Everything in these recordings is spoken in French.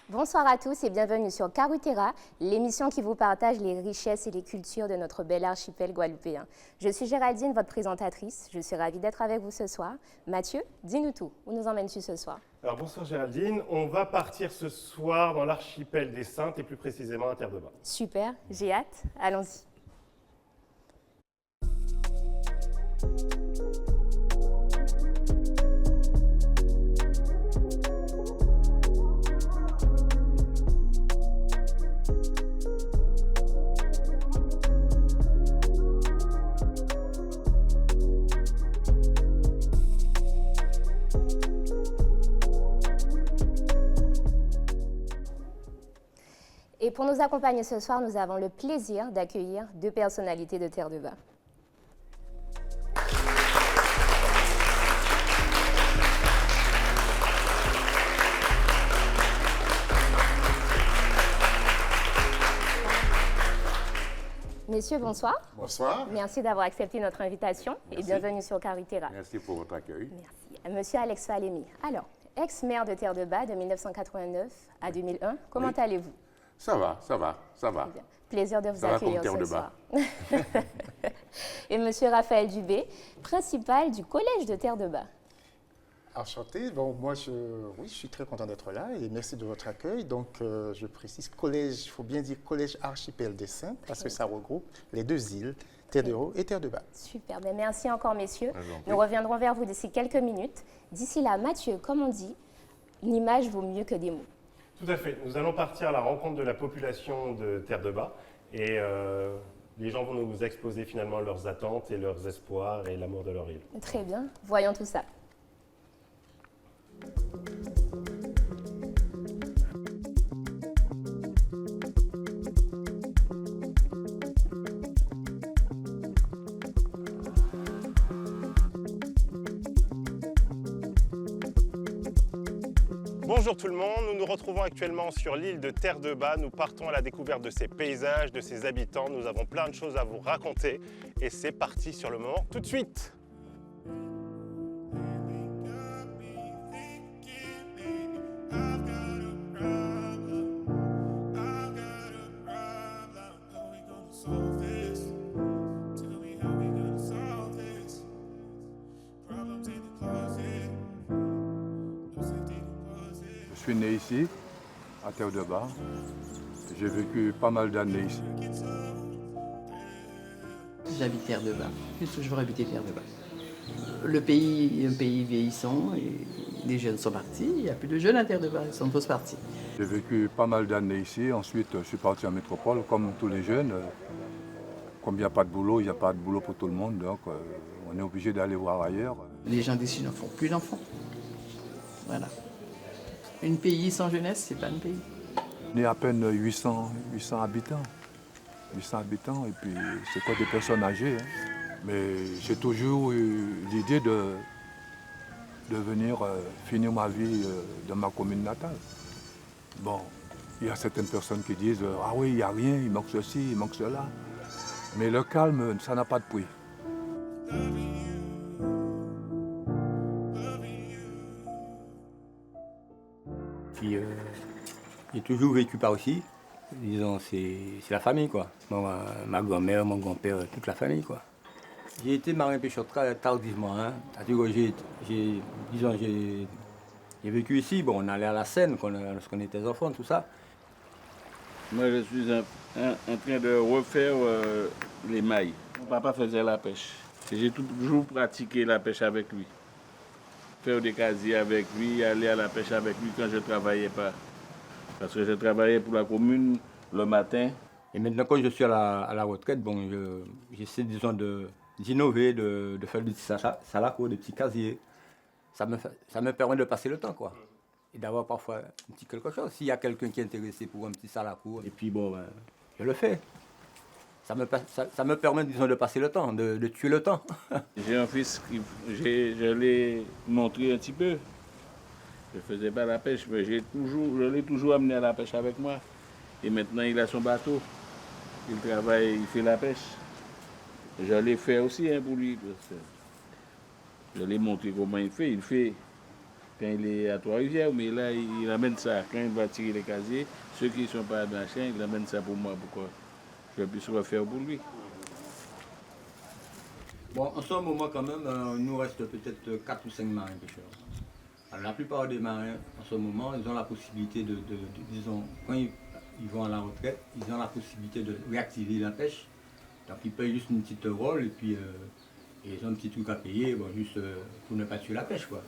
Bonsoir à tous et bienvenue sur Carutera, l'émission qui vous partage les richesses et les cultures de notre bel archipel guadeloupéen. Je suis Géraldine, votre présentatrice. Je suis ravie d'être avec vous ce soir. Mathieu, dis-nous tout. Où nous emmènes-tu ce soir? Alors bonsoir Géraldine, on va partir ce soir dans l'archipel des Saintes et plus précisément à Terre-de-Bas. Super, j'ai hâte. Allons-y. Et pour nous accompagner ce soir, nous avons le plaisir d'accueillir deux personnalités de Terre-de-Bas. Messieurs, bonsoir. Bonsoir. Merci d'avoir accepté notre invitation. Merci. Et bienvenue sur Carutera. Merci pour votre accueil. Merci. Monsieur Alex Falemi, alors, ex-maire de Terre-de-Bas de 1989 à 2001, comment allez-vous? Ça va. Bien. Plaisir de vous Ça va accueillir comme ce Terre-de-Bas. soir. Et monsieur Raphaël Dubé, principal du collège de Terre-de-Bas. Enchanté. Bon, moi, je suis très content d'être là et merci de votre accueil. Donc, je précise collège, il faut bien dire collège archipel des Saintes parce que ça regroupe les deux îles, Terre-de-Haut et Terre-de-Bas. Super, ben merci encore messieurs. Je vous en prie. Nous reviendrons vers vous d'ici quelques minutes. D'ici là, Mathieu, comme on dit, l'image vaut mieux que des mots. Tout à fait, nous allons partir à la rencontre de la population de Terre-de-Bas et les gens vont nous exposer finalement leurs attentes et leurs espoirs et l'amour de leur île. Très bien, voyons tout ça. Bonjour tout le monde, nous nous retrouvons actuellement sur l'île de Terre-de-Bas. Nous partons à la découverte de ses paysages, de ses habitants. Nous avons plein de choses à vous raconter et c'est parti sur le moment tout de suite. Je suis né ici, à Terre-de-Bas. J'ai vécu pas mal d'années ici. J'habite Terre-de-Bas. J'ai toujours habité Terre-de-Bas. Le pays est un pays vieillissant et les jeunes sont partis. Il n'y a plus de jeunes à Terre-de-Bas, ils sont tous partis. J'ai vécu pas mal d'années ici. Ensuite, je suis parti en métropole, comme tous les jeunes. Comme il n'y a pas de boulot, il n'y a pas de boulot pour tout le monde. Donc, on est obligé d'aller voir ailleurs. Les gens d'ici ne font plus d'enfants. Voilà. Un pays sans jeunesse, c'est pas un pays. On est à peine 800 habitants. 800 habitants, et puis c'est quoi des personnes âgées. Hein. Mais j'ai toujours eu l'idée de venir finir ma vie dans ma commune natale. Bon, il y a certaines personnes qui disent « Ah oui, il n'y a rien, il manque ceci, il manque cela ». Mais le calme, ça n'a pas de prix. Puis, j'ai toujours vécu par aussi. Disons, c'est la famille, quoi. Ma grand-mère, mon grand-père, toute la famille, quoi. J'ai été marin-pêcheur très tardivement. Hein. C'est-à-dire que j'ai vécu ici. Bon, on allait à la Seine lorsqu'on était enfants, tout ça. Moi, je suis en train de refaire les mailles. Mon papa faisait la pêche. Et j'ai toujours pratiqué la pêche avec lui. Faire des casiers avec lui, aller à la pêche avec lui quand je ne travaillais pas. Parce que je travaillais pour la commune le matin. Et maintenant, quand je suis à la retraite, bon, j'essaie, disons, d'innover, de faire des petits salacos, des petits casiers. Ça me permet de passer le temps, quoi. Et d'avoir parfois un petit quelque chose. S'il y a quelqu'un qui est intéressé pour un petit salaco, et puis bon, je le fais. Ça me permet, disons, de passer le temps, de tuer le temps. J'ai un fils je l'ai montré un petit peu. Je ne faisais pas la pêche, mais je l'ai toujours amené à la pêche avec moi. Et maintenant, il a son bateau. Il travaille, il fait la pêche. Je l'ai fait aussi pour lui. Je l'ai montré comment il fait. quand il est à Trois-Rivières, mais là, il amène ça. Quand il va tirer les casiers, ceux qui ne sont pas dans la chaîne, il amène ça pour moi, pour que je puisse refaire pour lui. Bon, en ce moment, quand même, il nous reste peut-être 4 ou 5 marins pêcheurs. Alors, la plupart des marins, en ce moment, ils ont la possibilité disons, quand ils vont à la retraite, ils ont la possibilité de réactiver la pêche. Donc, ils payent juste une petite rôle et puis ils ont un petit truc à payer, bon, juste pour ne pas tuer la pêche, quoi.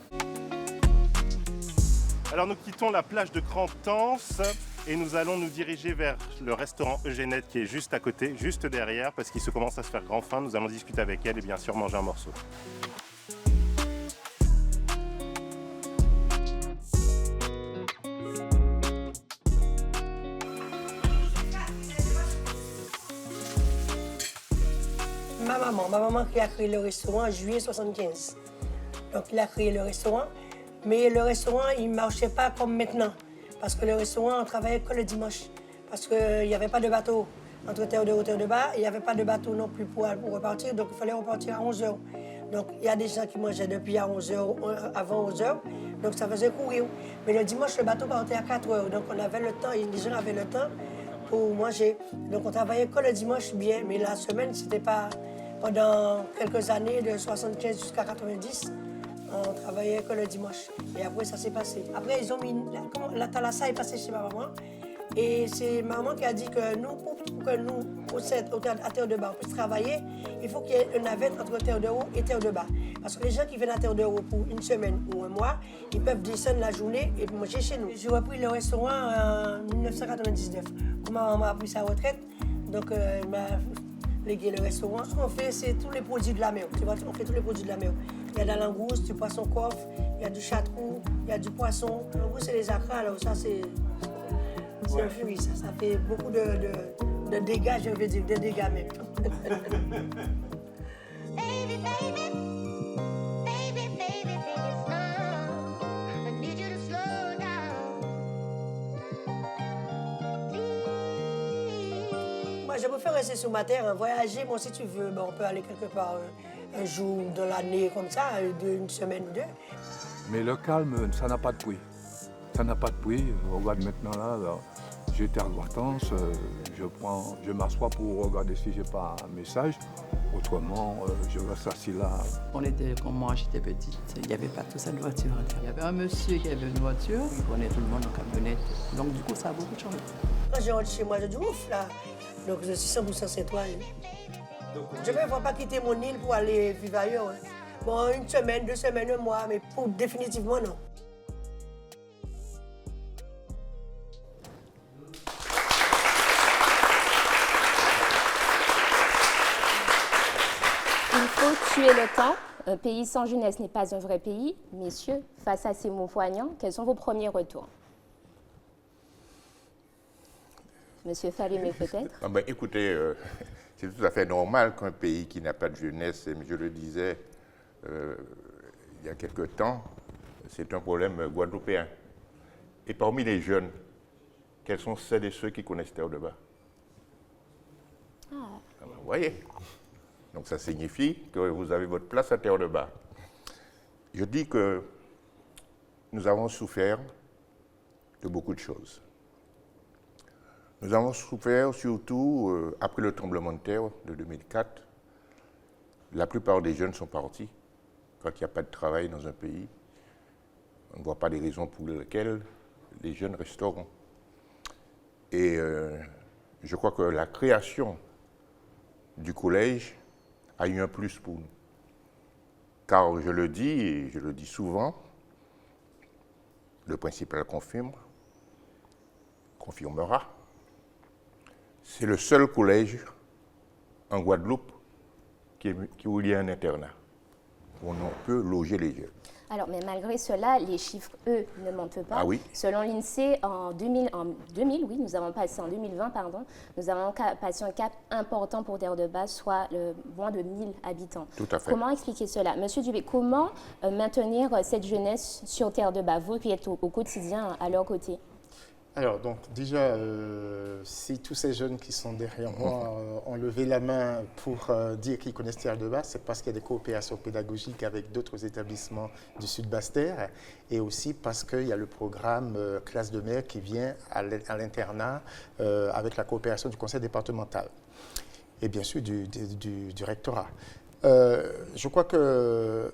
Alors nous quittons la plage de Crantense et nous allons nous diriger vers le restaurant Eugénette qui est juste à côté, juste derrière, parce qu'il se commence à se faire grand faim. Nous allons discuter avec elle et bien sûr manger un morceau. Ma maman qui a créé le restaurant en juillet 75. Donc il a créé le restaurant, mais le restaurant il ne marchait pas comme maintenant. Parce que le restaurant, on travaillait que le dimanche. Parce qu'il n'y avait pas de bateau entre Terre de Haut et Terre de Bas. Il n'y avait pas de bateau non plus pour repartir, donc il fallait repartir à 11h. Donc il y a des gens qui mangeaient depuis à 11h, avant 11h, donc ça faisait courir. Mais le dimanche, le bateau partait à 4h, donc on avait le temps, les gens avaient le temps pour manger. Donc on travaillait que le dimanche bien, mais la semaine, c'était pas... Pendant quelques années, de 75 jusqu'à 90, on travaillait que le dimanche. Et après, ça s'est passé. Après, ils ont mis... La thalassa est passée chez ma maman. Et c'est ma maman qui a dit que nous, pour que nous, à Terre de Bas, on puisse travailler, il faut qu'il y ait une navette entre Terre de Haut et Terre de Bas. Parce que les gens qui viennent à Terre de Haut pour une semaine ou un mois, ils peuvent descendre la journée et manger chez nous. J'ai repris le restaurant en 1999. Quand ma maman a pris sa retraite, donc elle m'a légué le restaurant. Ce qu'on fait, c'est tous les produits de la mer. Tu vois, on fait tous les produits de la mer. Il y a de la langouste, du poisson coffre, il y a du chartreux, il y a du poisson. La langouste, c'est les acras, alors ça, c'est un fruit, ça. Ça fait beaucoup de dégâts, je veux dire, de dégâts même. Moi, je préfère rester sur ma terre, voyager. Moi, si tu veux, ben, on peut aller quelque part un jour de l'année comme ça, une semaine ou deux. Mais le calme, ça n'a pas de prix. Ça n'a pas de prix. Regarde maintenant là, j'étais en vacances, je m'assois pour regarder si j'ai pas un message. Autrement, je reste assis là. Quand moi j'étais petite, il n'y avait pas tout ça de voiture. Il y avait un monsieur qui avait une voiture, il connaît tout le monde en camionnette. Donc du coup, ça a beaucoup changé. Quand je rentre chez moi, je dis ouf là. Donc je suis 100% citoyen. Je ne vais pas quitter mon île pour aller vivre ailleurs. Bon, une semaine, 2 semaines, un mois, mais définitivement non. Il faut tuer le temps. Un pays sans jeunesse n'est pas un vrai pays. Messieurs, face à ces mots poignants, quels sont vos premiers retours? Monsieur Falémé, peut-être? Ah ben, écoutez, c'est tout à fait normal qu'un pays qui n'a pas de jeunesse, et je le disais il y a quelque temps, c'est un problème guadeloupéen. Et parmi les jeunes, quels sont celles et ceux qui connaissent Terre de Bas? Ah ben, vous voyez. Donc ça signifie que vous avez votre place à Terre de Bas. Je dis que nous avons souffert de beaucoup de choses. Nous avons souffert surtout après le tremblement de terre de 2004. La plupart des jeunes sont partis. Quand il n'y a pas de travail dans un pays, on ne voit pas les raisons pour lesquelles les jeunes resteront. Et je crois que la création du collège a eu un plus pour nous. Car je le dis, et je le dis souvent, le principal confirmera, c'est le seul collège en Guadeloupe où il y a un internat, où on peut loger les jeunes. Alors, mais malgré cela, les chiffres, eux, ne mentent pas. Ah oui. Selon l'INSEE, en 2000, oui, nous avons passé en 2020, pardon, nous avons passé un cap important pour Terre de Bas, soit moins de 1000 habitants. Tout à fait. Comment expliquer cela? Monsieur Dubé, comment maintenir cette jeunesse sur Terre de Bas, vous qui êtes au quotidien à leur côté? Alors, donc, déjà, si tous ces jeunes qui sont derrière moi ont levé la main pour dire qu'ils connaissent Terre de Bas, c'est parce qu'il y a des coopérations pédagogiques avec d'autres établissements du Sud Basse-Terre et aussi parce qu'il y a le programme Classe de mer qui vient à l'internat avec la coopération du conseil départemental et bien sûr du rectorat. Je crois que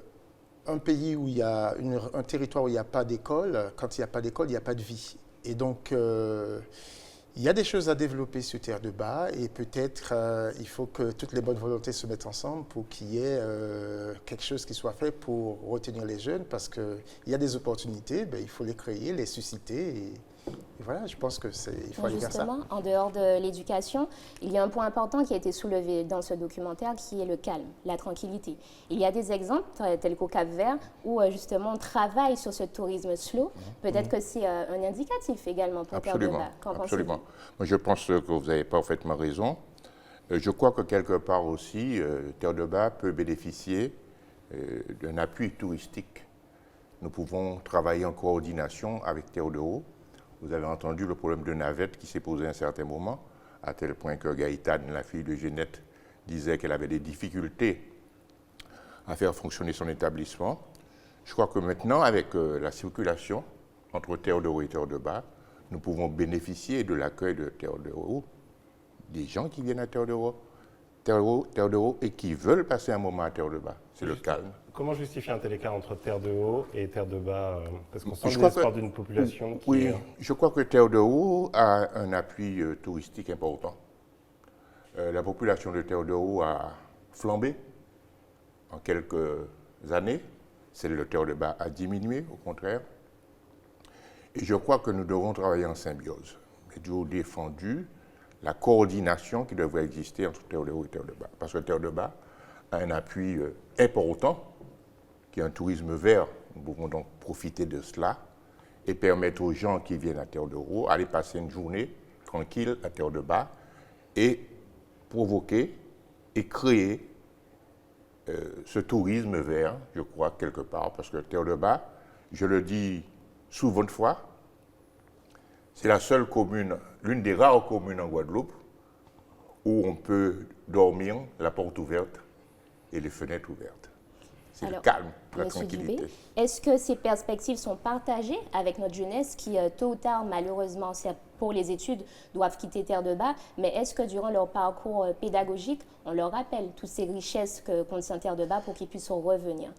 un pays où il y a un territoire où il n'y a pas d'école, quand il n'y a pas d'école, il n'y a pas de vie. Et donc, il y a des choses à développer sur Terre de Bas et peut-être il faut que toutes les bonnes volontés se mettent ensemble pour qu'il y ait quelque chose qui soit fait pour retenir les jeunes parce qu'il y a des opportunités, il faut les créer, les susciter et voilà, je pense qu'il faut aller vers ça. Justement, en dehors de l'éducation, il y a un point important qui a été soulevé dans ce documentaire qui est le calme, la tranquillité. Il y a des exemples tels qu'au Cap-Vert où justement on travaille sur ce tourisme slow. Peut-être que c'est un indicatif également pour Terre de Bas. Absolument. Moi, je pense que vous avez parfaitement raison. Je crois que quelque part aussi, Terre de Bas peut bénéficier d'un appui touristique. Nous pouvons travailler en coordination avec Terre de Haut. Vous avez entendu le problème de navette qui s'est posé à un certain moment, à tel point que Gaëtane, la fille de Ginette, disait qu'elle avait des difficultés à faire fonctionner son établissement. Je crois que maintenant, avec la circulation entre Terre de Haut et Terre de Bas, nous pouvons bénéficier de l'accueil de Terre de Haut, des gens qui viennent à Terre de Haut et qui veulent passer un moment à Terre de Bas. C'est le calme. Comment justifier un tel écart entre Terre de Haut et Terre de Bas parce qu'on sent l'espoir d'une population qui... Oui, je crois que Terre de Haut a un appui touristique important. La population de Terre de Haut a flambé en quelques années. Celle de Terre de Bas a diminué, au contraire. Et je crois que nous devons travailler en symbiose. J'ai toujours défendu la coordination qui devrait exister entre Terre de Haut et Terre de Bas. Parce que Terre de Bas a un appui important, qui est un tourisme vert. Nous pouvons donc profiter de cela et permettre aux gens qui viennent à Terre de Haut d'aller passer une journée tranquille à Terre de Bas et provoquer et créer ce tourisme vert, je crois, quelque part. Parce que Terre de Bas, je le dis souvent de fois, c'est la seule commune, l'une des rares communes en Guadeloupe où on peut dormir la porte ouverte et les fenêtres ouvertes. C'est le calme, la tranquillité. Dubé, est-ce que ces perspectives sont partagées avec notre jeunesse qui, tôt ou tard, malheureusement, pour les études, doivent quitter Terre de Bas, mais est-ce que durant leur parcours pédagogique, on leur rappelle toutes ces richesses que contient Terre de Bas pour qu'ils puissent revenir?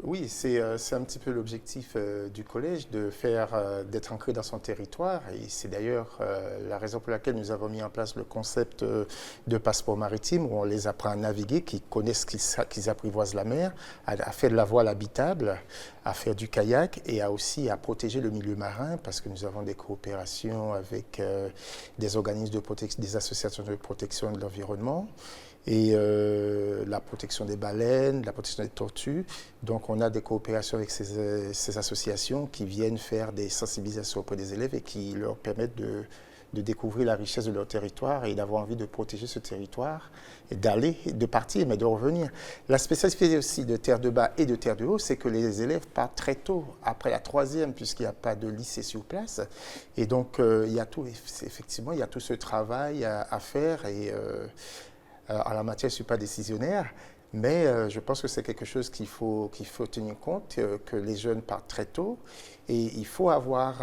Oui, c'est un petit peu l'objectif du collège, d'être ancré dans son territoire. Et c'est d'ailleurs la raison pour laquelle nous avons mis en place le concept de passeport maritime, où on les apprend à naviguer, qu'ils connaissent, qu'ils apprivoisent la mer, à faire de la voile habitable, à faire du kayak et aussi à protéger le milieu marin, parce que nous avons des coopérations avec des organismes de protection, des associations de protection de l'environnement, et la protection des baleines, la protection des tortues. Donc on a des coopérations avec ces associations qui viennent faire des sensibilisations auprès des élèves et qui leur permettent de découvrir la richesse de leur territoire et d'avoir envie de protéger ce territoire et de partir, mais de revenir. La spécificité aussi de Terre de Bas et de Terre de Haut, c'est que les élèves partent très tôt, après la 3e, puisqu'il n'y a pas de lycée sur place. Et donc il y a tout, effectivement, il y a tout ce travail à faire et en la matière, je ne suis pas décisionnaire, mais je pense que c'est quelque chose qu'il faut tenir compte, que les jeunes partent très tôt et il faut avoir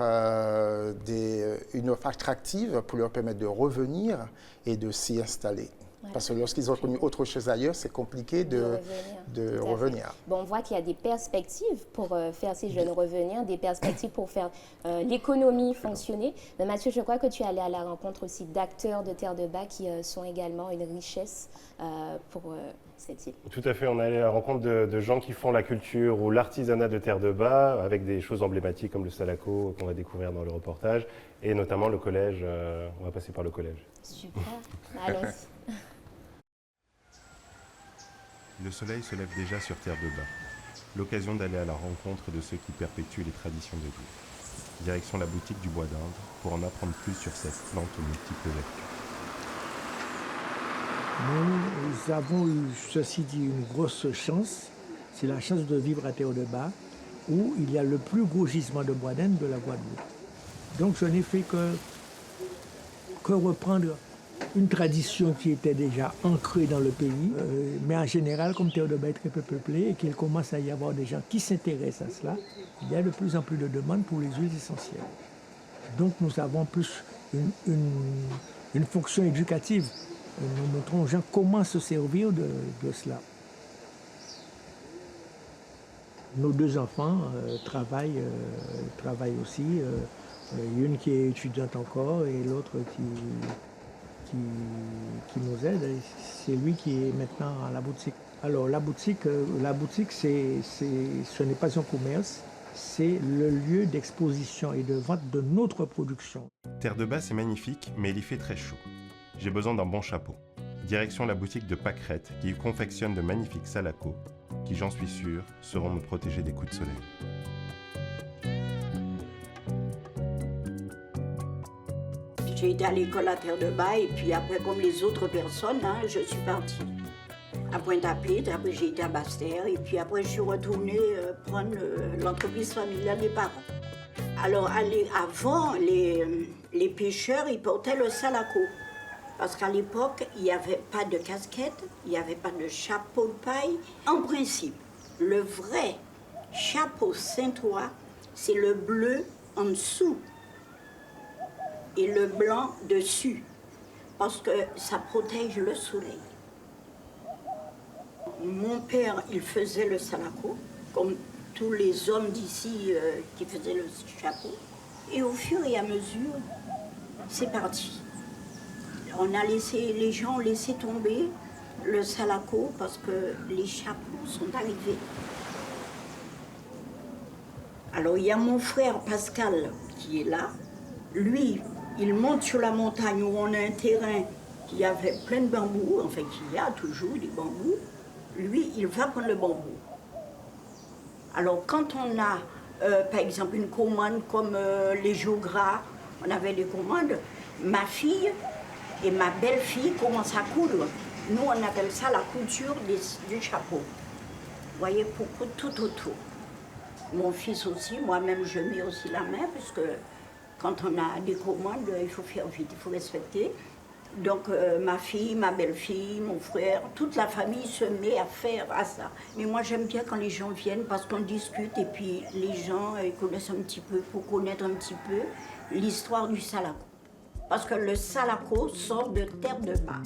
une offre attractive pour leur permettre de revenir et de s'y installer. Voilà. Parce que lorsqu'ils ont connu autre chose ailleurs, c'est compliqué de revenir. Bon, on voit qu'il y a des perspectives pour faire ces jeunes revenir, des perspectives pour faire l'économie fonctionner. Mais Mathieu, je crois que tu es allé à la rencontre aussi d'acteurs de Terre de Bas qui sont également une richesse pour cette île. Tout à fait, on est allé à la rencontre de gens qui font la culture ou l'artisanat de Terre de Bas avec des choses emblématiques comme le Salaco qu'on va découvrir dans le reportage et notamment le collège. On va passer par le collège. Super, allons-y. Le soleil se lève déjà sur Terre de Bas. L'occasion d'aller à la rencontre de ceux qui perpétuent les traditions de l'île. Direction la boutique du Bois d'Inde pour en apprendre plus sur cette plante aux multiples vertus. Nous avons eu, ceci dit, une grosse chance. C'est la chance de vivre à Terre de Bas, où il y a le plus gros gisement de bois d'Inde de la Guadeloupe. Donc je n'ai fait que reprendre une tradition qui était déjà ancrée dans le pays. Mais en général, comme Terre de Bas est très peu peuplée et qu'il commence à y avoir des gens qui s'intéressent à cela, il y a de plus en plus de demandes pour les huiles essentielles. Donc nous avons plus une fonction éducative. Nous montrons aux gens comment se servir de cela. Nos deux enfants travaillent aussi. Une qui est étudiante encore et l'autre qui nous aide. C'est lui qui est maintenant à la boutique. Alors la boutique ce n'est pas un commerce, c'est le lieu d'exposition et de vente de notre production. Terre de Bas, c'est magnifique, mais il y fait très chaud. J'ai besoin d'un bon chapeau. Direction la boutique de Pâquerette qui confectionne de magnifiques salacos qui, j'en suis sûr, sauront me protéger des coups de soleil. J'ai été à l'école à Terre de Bas et puis après, comme les autres personnes, je suis partie à Pointe-à-Pitre. Après, j'ai été à Basse-Terre et puis après, je suis retournée prendre l'entreprise familiale des parents. Alors, avant, les pêcheurs, ils portaient le salaco. Parce qu'à l'époque, il n'y avait pas de casquette, il n'y avait pas de chapeau de paille. En principe, le vrai chapeau Saint-Ouen, c'est le bleu en dessous et le blanc dessus, parce que ça protège le soleil. Mon père, il faisait le salaco, comme tous les hommes d'ici qui faisaient le chapeau. Et au fur et à mesure, c'est parti. Les gens ont laissé tomber le salaco parce que les chapeaux sont arrivés. Alors il y a mon frère Pascal qui est là. Lui, il monte sur la montagne où on a un terrain qui avait plein de bambous, enfin qui a toujours des bambous. Lui, il va prendre le bambou. Alors quand on a, par exemple, une commande comme les jours gras, on avait des commandes, ma fille et ma belle-fille commencent à coudre. Nous, on appelle ça la couture du chapeau. Vous voyez, pour coudre tout autour. Mon fils aussi, moi-même, je mets aussi la main, parce que quand on a des commandes, il faut faire vite, il faut respecter. Donc, ma fille, ma belle-fille, mon frère, toute la famille se met à faire à ça. Mais moi, j'aime bien quand les gens viennent, parce qu'on discute, et puis les gens connaissent un petit peu, pour connaître un petit peu l'histoire du salaco. Parce que le salaco sort de Terre de Bas.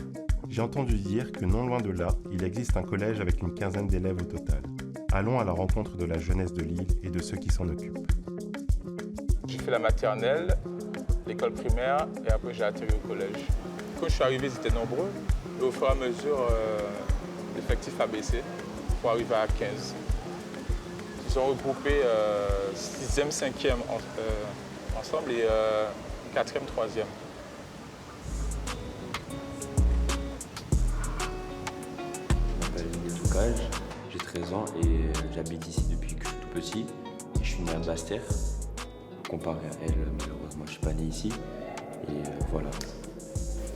J'ai entendu dire que non loin de là, il existe un collège avec une quinzaine d'élèves au total. Allons à la rencontre de la jeunesse de l'île et de ceux qui s'en occupent. J'ai fait la maternelle, l'école primaire et après j'ai atterri au collège. Quand je suis arrivé, ils étaient nombreux et au fur et à mesure, l'effectif a baissé pour arriver à 15. Ils ont regroupé 6e, 5e ensemble et 4e, 3e. J'ai 13 ans et j'habite ici depuis que je suis tout petit. Et je suis né à Basse-Terre. Comparé à elle, malheureusement, je ne suis pas né ici. Et voilà.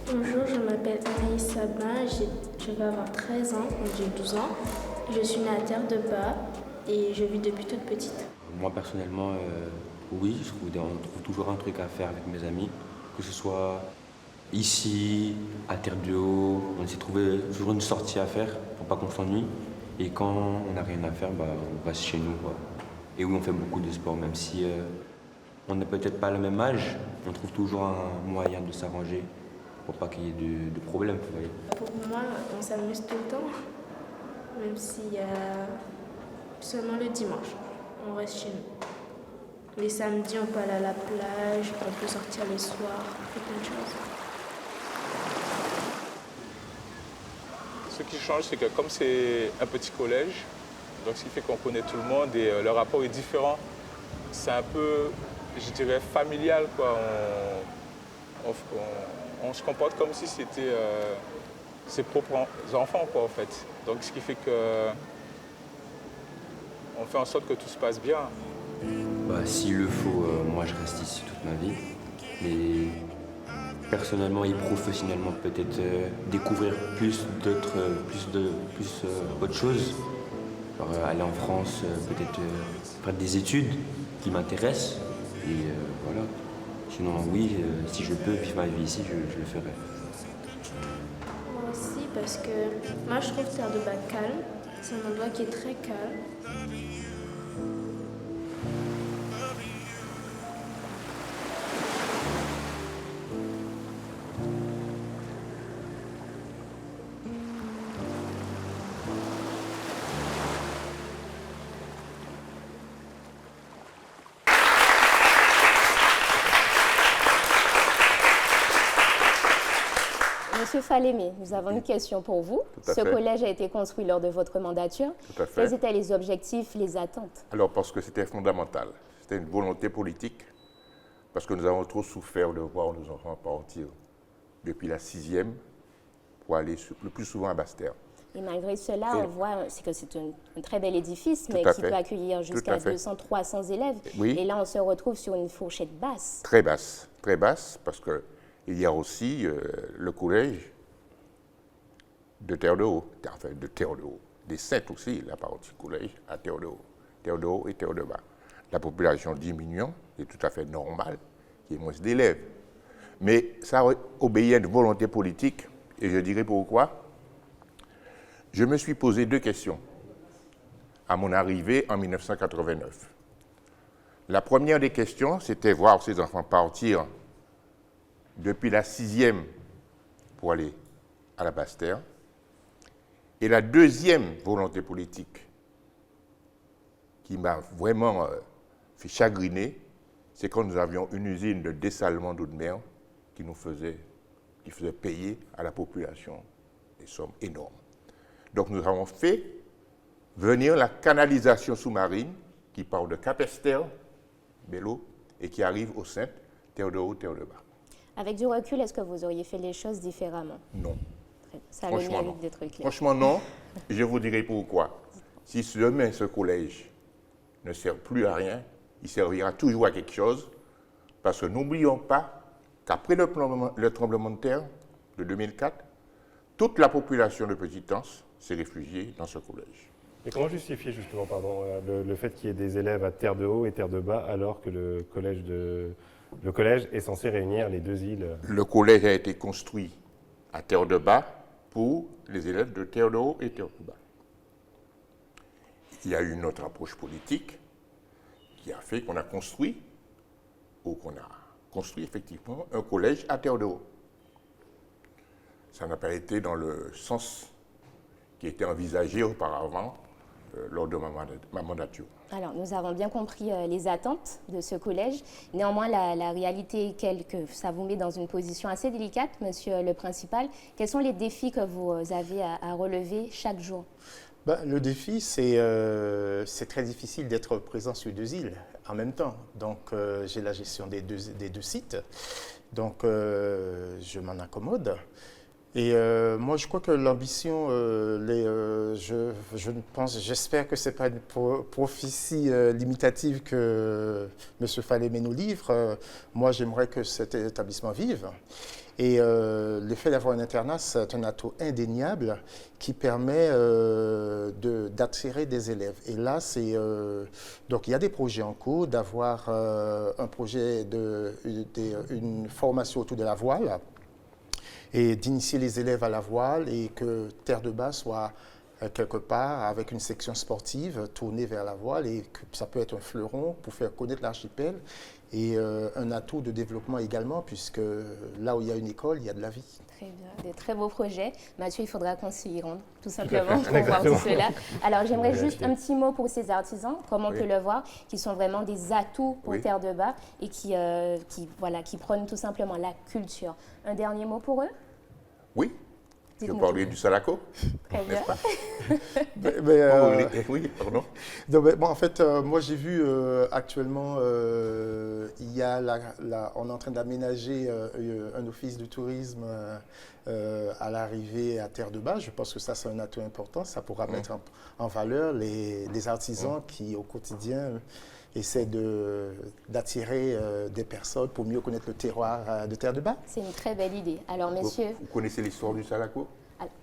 Bonjour, je m'appelle Anaïs Sabin, je vais avoir 13 ans, donc j'ai 12 ans. Je suis née à Terre de Bas et je vis depuis toute petite. Moi, personnellement, oui, on trouve toujours un truc à faire avec mes amis. Que ce soit ici, à Terre de Haut, on essaie de trouver toujours une sortie à faire pour pas qu'on s'ennuie. Et quand on n'a rien à faire, on reste chez nous, quoi. Et oui, on fait beaucoup de sport, même si on n'a peut-être pas le même âge, on trouve toujours un moyen de s'arranger pour pas qu'il y ait de problèmes. Vous voyez. Pour moi, on s'amuse tout le temps, même s'il y a seulement le dimanche, on reste chez nous. Les samedis, on peut aller à la plage, on peut sortir le soir, faire plein de choses. Ce qui change, c'est que comme c'est un petit collège, donc ce qui fait qu'on connaît tout le monde et le rapport est différent. C'est un peu, je dirais, familial, quoi. On se comporte comme si c'était ses propres enfants, quoi, en fait. Donc ce qui fait que on fait en sorte que tout se passe bien. S'il le faut, moi je reste ici toute ma vie. Mais personnellement et professionnellement, peut-être découvrir plus autre chose. Alors, aller en France, peut-être faire des études qui m'intéressent. Et voilà. Sinon, oui, si je peux vivre ma vie ici, je le ferai. Moi aussi, parce que moi je trouve Terre de Bas calme. C'est un endroit qui est très calme. Monsieur Falémé, nous avons une question pour vous. Tout à Ce fait. collège a été construit lors de votre mandature. Tout à fait. Quels étaient les objectifs, les attentes? Alors, parce que c'était fondamental. C'était une volonté politique, parce que nous avons trop souffert de voir nos enfants partir depuis la 6e pour aller le plus souvent à Basse-Terre. Et malgré cela, Et- on voit que c'est un très bel édifice, mais à qui fait. peut accueillir Tout jusqu'à à fait. 200, 300 élèves. Oui. Et là, on se retrouve sur une fourchette basse. Très basse, parce qu'il y a aussi le collège de Terre-de-Haut, enfin de Terre-de-Haut, des Saintes aussi, la partie collège à Terre-de-Haut et Terre-de-Bas. La population diminuant, c'est tout à fait normal qu'il y ait moins d'élèves. Mais ça obéit à une volonté politique, et je dirais pourquoi. Je me suis posé 2 questions à mon arrivée en 1989. La première des questions, c'était voir ces enfants partir depuis la 6e pour aller à la Basse-Terre. Et la deuxième volonté politique qui m'a vraiment fait chagriner, c'est quand nous avions une usine de dessalement d'eau de mer qui faisait payer à la population des sommes énormes. Donc nous avons fait venir la canalisation sous-marine qui part de Cap-Esther, Bello, et qui arrive aux Saintes, Terre-de-Haut, Terre-de-Bas. Avec du recul, est-ce que vous auriez fait les choses différemment? Non. Très bien. Ça a le Franchement, non. mérite d'être clair. Franchement, non. Je vous dirai pourquoi. Si demain ce collège ne sert plus à rien, il servira toujours à quelque chose, parce que n'oublions pas qu'après le tremblement de terre de 2004, toute la population de Petite-Anse s'est réfugiée dans ce collège. Et comment justifier justement le fait qu'il y ait des élèves à Terre-de-Haut et Terre-de-Bas alors que le collège est censé réunir les 2 îles? Le collège a été construit à Terre-de-Bas pour les élèves de Terre-de-Haut et Terre-de-Bas. Il y a eu une autre approche politique qui a fait qu'on a construit effectivement un collège à Terre-de-Haut. Ça n'a pas été dans le sens qui était envisagé auparavant lors de ma mandature. Alors, nous avons bien compris les attentes de ce collège. Néanmoins, la réalité est que ça vous met dans une position assez délicate, monsieur le principal. Quels sont les défis que vous avez à relever chaque jour? Le défi, c'est très difficile d'être présent sur 2 îles en même temps. Donc, j'ai la gestion des deux sites. Donc, je m'en accommode. Et moi, je crois que l'ambition, j'espère que ce n'est pas une prophétie limitative que M. Falémé nous livre. Moi, j'aimerais que cet établissement vive. Et le fait d'avoir un internat, c'est un atout indéniable qui permet d'attirer des élèves. Et là, donc il y a des projets en cours, d'avoir un projet une formation autour de la voile et d'initier les élèves à la voile et que Terre-de-Bas soit quelque part avec une section sportive tournée vers la voile et que ça peut être un fleuron pour faire connaître l'archipel et un atout de développement également puisque là où il y a une école, il y a de la vie. Très bien, des très beaux projets. Mathieu, il faudra qu'on s'y rende, tout simplement, pour voir tout cela. Alors, j'aimerais juste un petit mot pour ces artisans, comme on peut le voir, qui sont vraiment des atouts pour Terre-de-Bas et qui prônent tout simplement la culture. Un dernier mot pour eux? Oui. Je parlais du Salako. Très bien. Oui, pardon. Donc, en fait, moi j'ai vu actuellement, on est en train d'aménager un office de tourisme à l'arrivée à Terre-de-Bas. Je pense que ça, c'est un atout important. Ça pourra mettre en valeur les artisans qui, au quotidien, essaient d'attirer des personnes pour mieux connaître le terroir de Terre-de-Bas. C'est une très belle idée. Alors, messieurs... Vous connaissez l'histoire du Salako?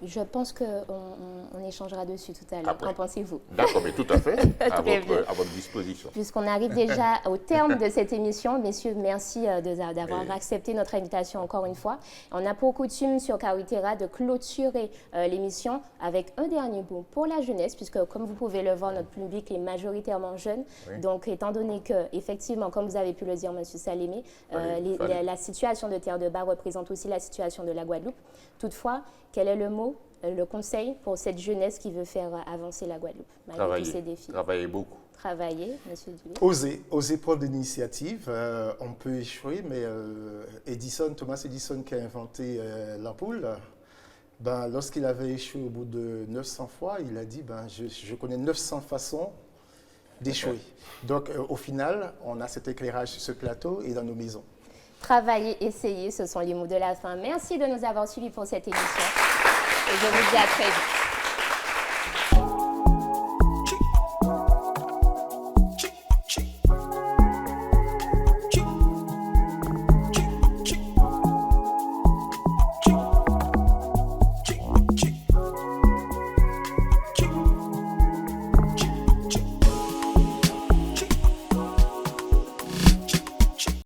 Je pense qu'on échangera dessus tout à l'heure. Qu'en pensez-vous? D'accord, mais tout à fait, à votre disposition. Puisqu'on arrive déjà au terme de cette émission, messieurs, merci d'avoir accepté notre invitation encore une fois. On a pour coutume sur Kawi-Terra de clôturer l'émission avec un dernier mot pour la jeunesse, puisque comme vous pouvez le voir, notre public est majoritairement jeune. Oui. Donc, étant donné que, effectivement, comme vous avez pu le dire, M. Salémé, la situation de Terre de Bas représente aussi la situation de la Guadeloupe. Toutefois, quel est le mot, le conseil pour cette jeunesse qui veut faire avancer la Guadeloupe, malgré tous ces défis? Travailler beaucoup. Travailler, M. Dulé. Oser prendre l'initiative. On peut échouer, mais Thomas Edison qui a inventé l'ampoule, lorsqu'il avait échoué au bout de 900 fois, il a dit je connais 900 façons d'échouer. Donc au final, on a cet éclairage sur ce plateau et dans nos maisons. Travailler, essayer, ce sont les mots de la fin. Merci de nous avoir suivis pour cette émission et je vous dis à très vite.